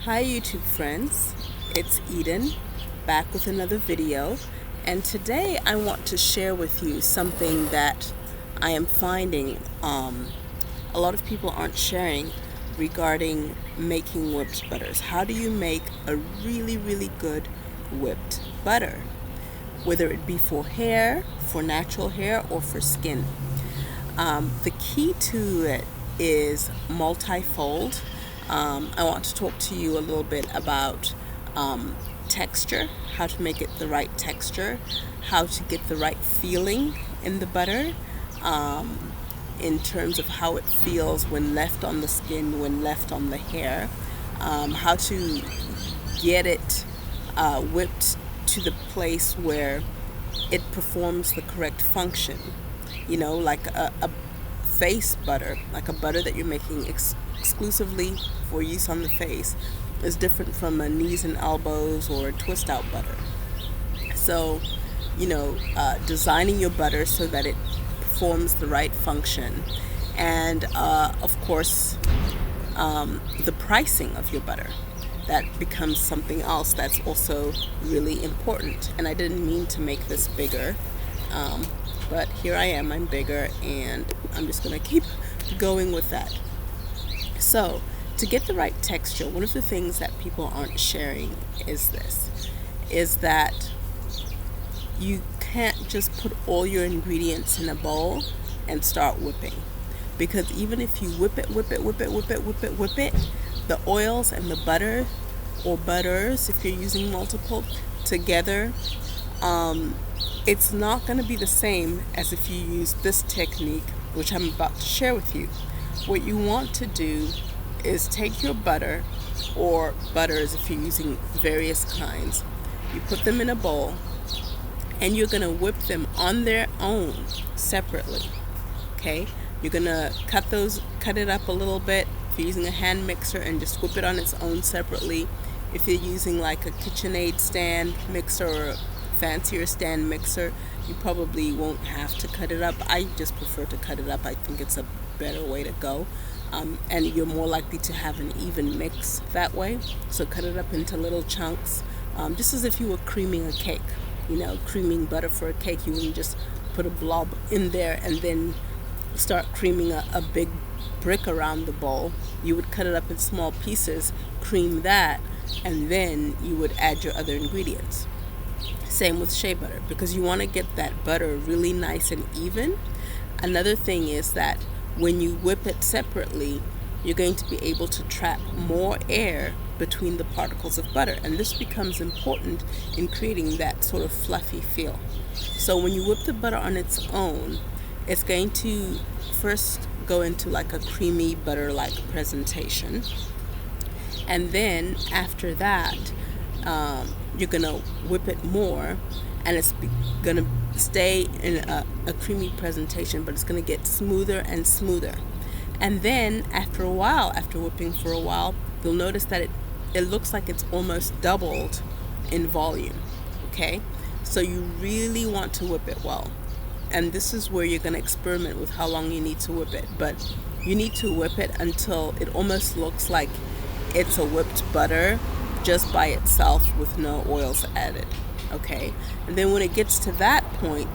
Hi YouTube friends, it's Eden back with another video, and today I want to share with you something that I am finding a lot of people aren't sharing regarding making whipped butters. How do you make a really good whipped butter? Whether it be for hair, for natural hair, or for skin. The key to it is multifold. I want to talk to you a little bit about texture, how to make it the right texture, how to get the right feeling in the butter, in terms of how it feels when left on the skin, when left on the hair, how to get it whipped to the place where it performs the correct function. You know, like a face butter, like a butter that you're making exclusively for use on the face, is different from a knees and elbows or a twist out butter. So, designing your butter so that it performs the right function, and of course, the pricing of your butter. That becomes something else that's also really important. And I didn't mean to make this bigger, but here I am, I'm bigger, and I'm just going to keep going with that. So, to get the right texture, one of the things that people aren't sharing is that you can't just put all your ingredients in a bowl and start whipping. Because even if you whip it, the oils and the butter, or butters if you're using multiple together, it's not going to be the same as if you use this technique, which I'm about to share with you. What you want to do is take your butter, or butters if you're using various kinds, you put them in a bowl, and you're going to whip them on their own separately. Okay? You're going to cut it up a little bit if you're using a hand mixer, and just whip it on its own separately. If you're using like a KitchenAid stand mixer or a fancier stand mixer, you probably won't have to cut it up. I just prefer to cut it up. I think it's a better way to go. And you're more likely to have an even mix that way. So cut it up into little chunks, just as if you were creaming a cake. Creaming butter for a cake, you wouldn't just put a blob in there and then start creaming a big brick around the bowl. You would cut it up in small pieces, cream that, and then you would add your other ingredients. Same with shea butter, because you want to get that butter really nice and even. Another thing is that when you whip it separately, you're going to be able to trap more air between the particles of butter, and this becomes important in creating that sort of fluffy feel. So when you whip the butter on its own, it's going to first go into like a creamy butter-like presentation, and then after that, you're gonna whip it more, and it's gonna stay in a creamy presentation, but it's gonna get smoother and smoother. And then after a while, after whipping for a while, you'll notice that it looks like it's almost doubled in volume. Okay, so you really want to whip it well. And this is where you're going to experiment with how long you need to whip it. But you need to whip it until it almost looks like it's a whipped butter just by itself with no oils added. Okay? And then when it gets to that point,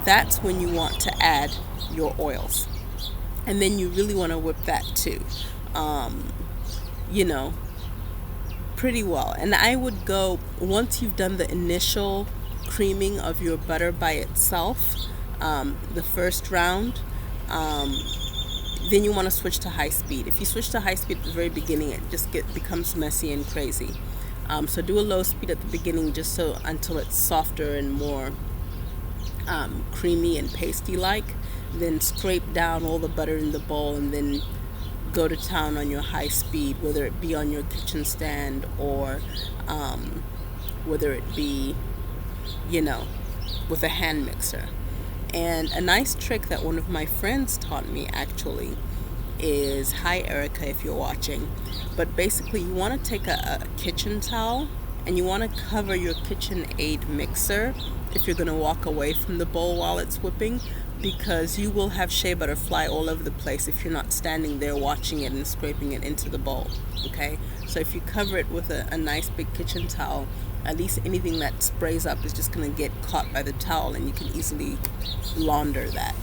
that's when you want to add your oils. And then you really want to whip that too. Pretty well. And I would go, once you've done the initial creaming of your butter by itself, the first round, then you want to switch to high speed. If you switch to high speed at the very beginning, it just becomes messy and crazy. So do a low speed at the beginning, just until it's softer and more creamy and pasty like. Then scrape down all the butter in the bowl, and then go to town on your high speed, whether it be on your kitchen stand, or whether it be with a hand mixer. And a nice trick that one of my friends taught me actually is, hi Erica if you're watching, but basically you want to take a kitchen towel, and you want to cover your KitchenAid mixer if you're going to walk away from the bowl while it's whipping. because you will have shea butter fly all over the place if you're not standing there watching it and scraping it into the bowl. Okay, so if you cover it with a nice big kitchen towel, at least anything that sprays up is just going to get caught by the towel, and you can easily launder that.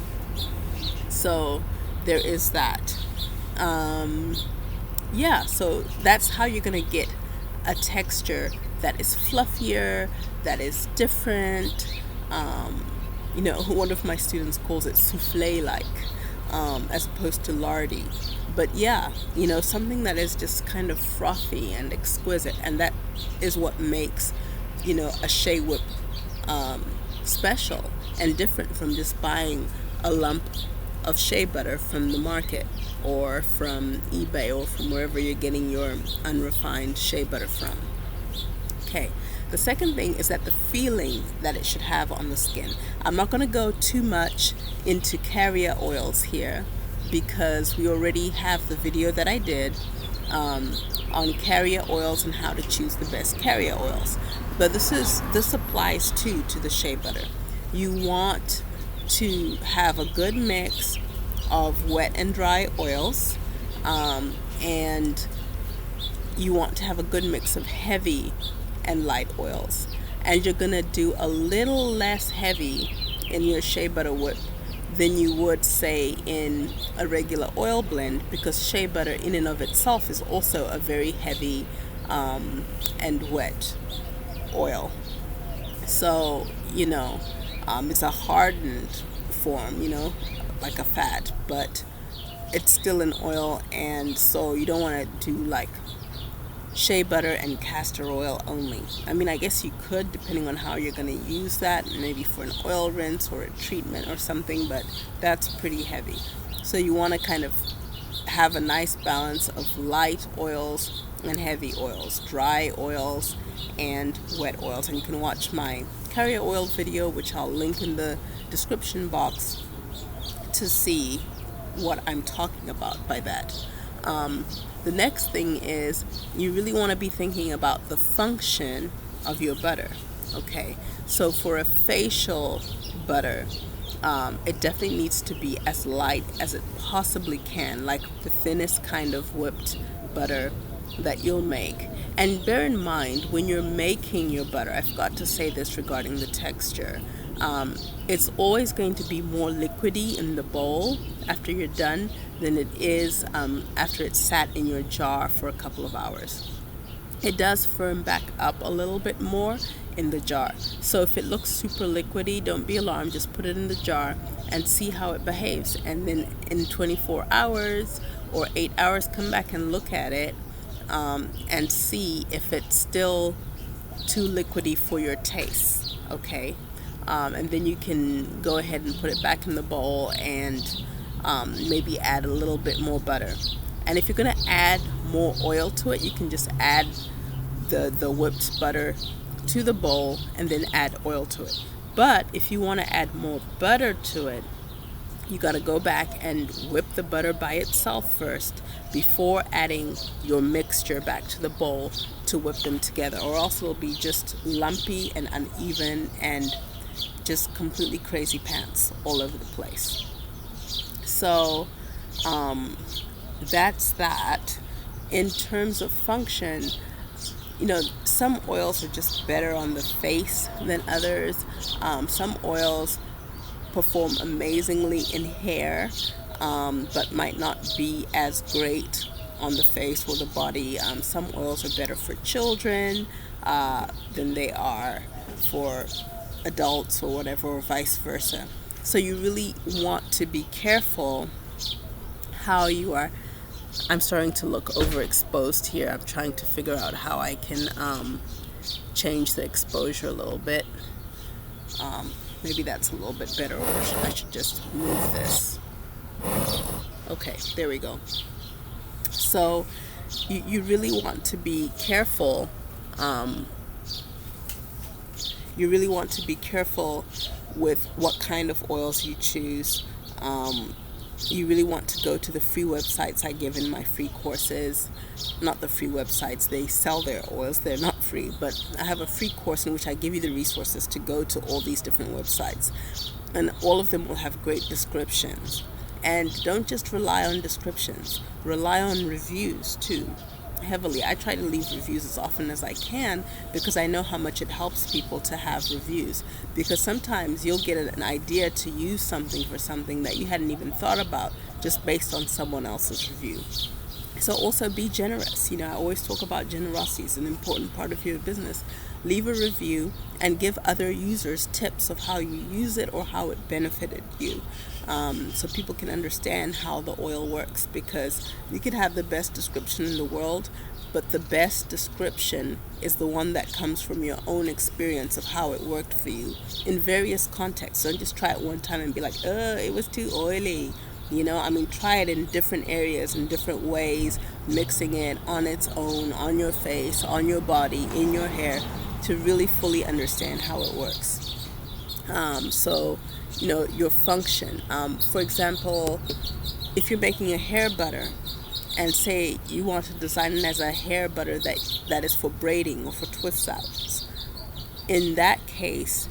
So there is that. Yeah, so that's how you're going to get a texture that is fluffier, that is different. One of my students calls it souffle-like, as opposed to lardy. But yeah, something that is just kind of frothy and exquisite, and that is what makes, a shea whip special and different from just buying a lump of shea butter from the market or from eBay or from wherever you're getting your unrefined shea butter from. Okay, the second thing is that the feeling that it should have on the skin. I'm not going to go too much into carrier oils here because we already have the video that I did on carrier oils and how to choose the best carrier oils. But this applies too to the shea butter. You want to have a good mix of wet and dry oils, and you want to have a good mix of heavy and light oils, and you're gonna do a little less heavy in your shea butter whip than you would say in a regular oil blend, because shea butter in and of itself is also a very heavy and wet oil. So it's a hardened form, like a fat, but it's still an oil, and so you don't want to do like shea butter and castor oil only. I mean, I guess you could, depending on how you're going to use that, maybe for an oil rinse or a treatment or something, but that's pretty heavy. So you want to kind of have a nice balance of light oils and heavy oils, dry oils and wet oils. And you can watch my carrier oil video, which I'll link in the description box, to see what I'm talking about by that. The next thing is you really want to be thinking about the function of your butter. Okay, so for a facial butter, it definitely needs to be as light as it possibly can, like the thinnest kind of whipped butter that you'll make. And bear in mind, when you're making your butter, I forgot to say this regarding the texture, it's always going to be more liquidy in the bowl after you're done than it is after it's sat in your jar for a couple of hours. It does firm back up a little bit more in the jar. So if it looks super liquidy, don't be alarmed. Just put it in the jar and see how it behaves. And then in 24 hours or 8 hours, come back and look at it and see if it's still too liquidy for your taste. Okay. And then you can go ahead and put it back in the bowl and maybe add a little bit more butter. And if you're going to add more oil to it, you can just add the whipped butter to the bowl and then add oil to it. But if you want to add more butter to it, you got to go back and whip the butter by itself first before adding your mixture back to the bowl to whip them together, or else it'll be just lumpy and uneven and just completely crazy pants all over the place. So that's that. In terms of function, some oils are just better on the face than others. Some oils perform amazingly in hair, but might not be as great on the face or the body. Some oils are better for children than they are for adults or whatever, or vice versa. So you really want to be careful how you are. I'm starting to look overexposed here. I'm trying to figure out how I can change the exposure a little bit. Maybe that's a little bit better, or I should just move this. Okay, there we go. So you really want to be careful. You really want to be careful with what kind of oils you choose. You really want to go to the free websites I give in my free courses. Not the free websites, they sell their oils. They're not free, but I have a free course in which I give you the resources to go to all these different websites, and all of them will have great descriptions. And don't just rely on descriptions, rely on reviews too, heavily. I try to leave reviews as often as I can because I know how much it helps people to have reviews, because sometimes you'll get an idea to use something for something that you hadn't even thought about just based on someone else's review. So also be generous. I always talk about generosity is an important part of your business. Leave a review and give other users tips of how you use it or how it benefited you, so people can understand how the oil works, because you could have the best description in the world, but the best description is the one that comes from your own experience of how it worked for you in various contexts. Don't just try it one time and be like, it was too oily. Try it in different areas, in different ways, mixing it on its own, on your face, on your body, in your hair, to really fully understand how it works. Your function. For example, if you're making a hair butter, and say you want to design it as a hair butter that is for braiding or for twist outs, in that case,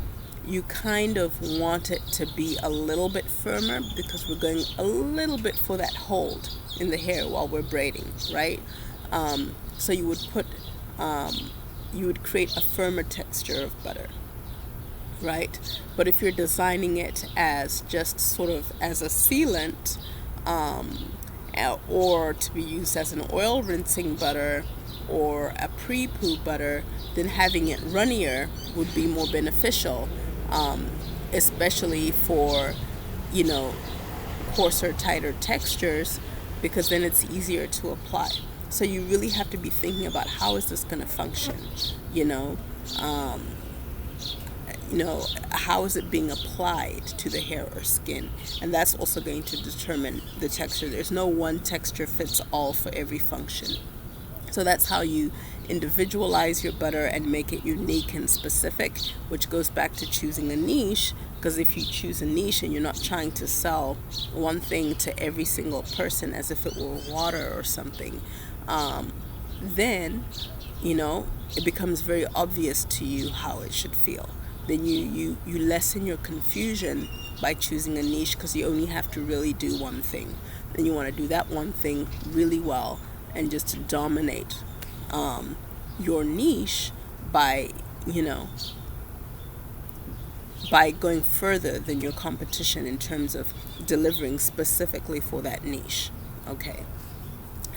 you kind of want it to be a little bit firmer, because we're going a little bit for that hold in the hair while we're braiding, right? So you would create a firmer texture of butter, right? But if you're designing it as just sort of as a sealant, or to be used as an oil rinsing butter or a pre-poo butter, then having it runnier would be more beneficial. Especially for, coarser, tighter textures, because then it's easier to apply. So you really have to be thinking about how is this going to function, how is it being applied to the hair or skin, and that's also going to determine the texture. There's no one texture fits all for every function. So that's how you individualize your butter and make it unique and specific, which goes back to choosing a niche, because if you choose a niche and you're not trying to sell one thing to every single person as if it were water or something, then, it becomes very obvious to you how it should feel. Then you lessen your confusion by choosing a niche, because you only have to really do one thing. Then you want to do that one thing really well and just to dominate your niche by going further than your competition in terms of delivering specifically for that niche. Okay.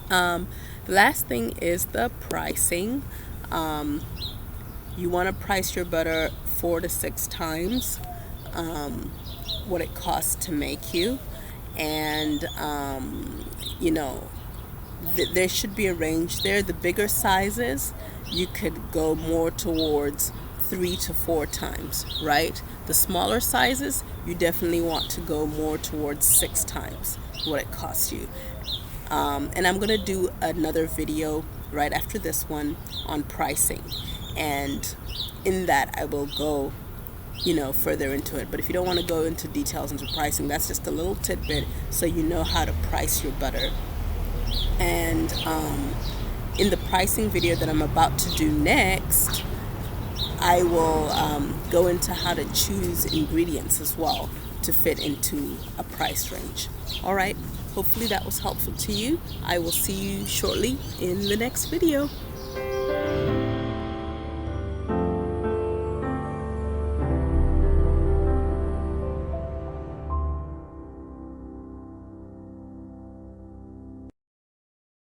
The last thing is the pricing. You want to price your butter 4 to 6 times what it costs to make you, and there should be a range there. The bigger sizes, you could go more towards 3 to 4 times, right? The smaller sizes, you definitely want to go more towards 6 times what it costs you. And I'm going to do another video right after this one on pricing, and in that I will go further into it. But if you don't want to go into details into pricing, that's just a little tidbit so you know how to price your butter. And in the pricing video that I'm about to do next, I will go into how to choose ingredients as well to fit into a price range. All right, hopefully that was helpful to you. I will see you shortly in the next video.